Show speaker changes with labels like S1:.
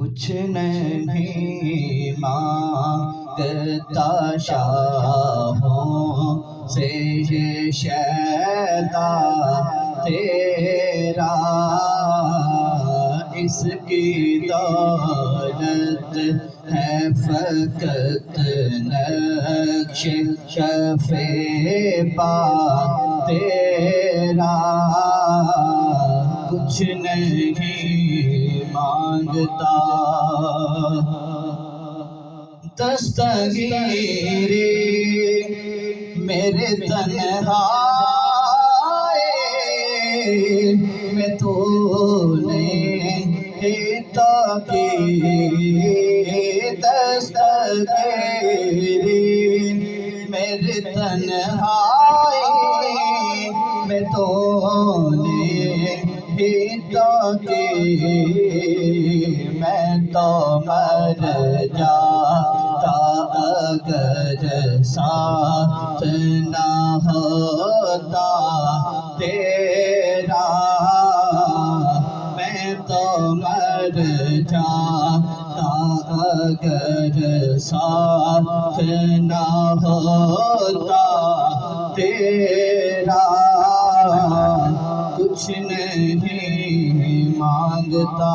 S1: کچھ نہیں مانگتا شاہوں سے یہ شیدا تیرا، اس کی دولت ہے فقط نقش کف پا تیرا، کچھ نہیں مانگتا۔ دستگیری میرے تنہائی میں تو نہیں تو کی، دستگیری میرے تنہائی میں تو نہیں تو کی، میں تو مر جاتا اگر ساتھ نہ ہوتا تیرا، میں تو مر جاتا اگر ساتھ نہ ہوتا تیرا، کچھ نہیں مانگتا۔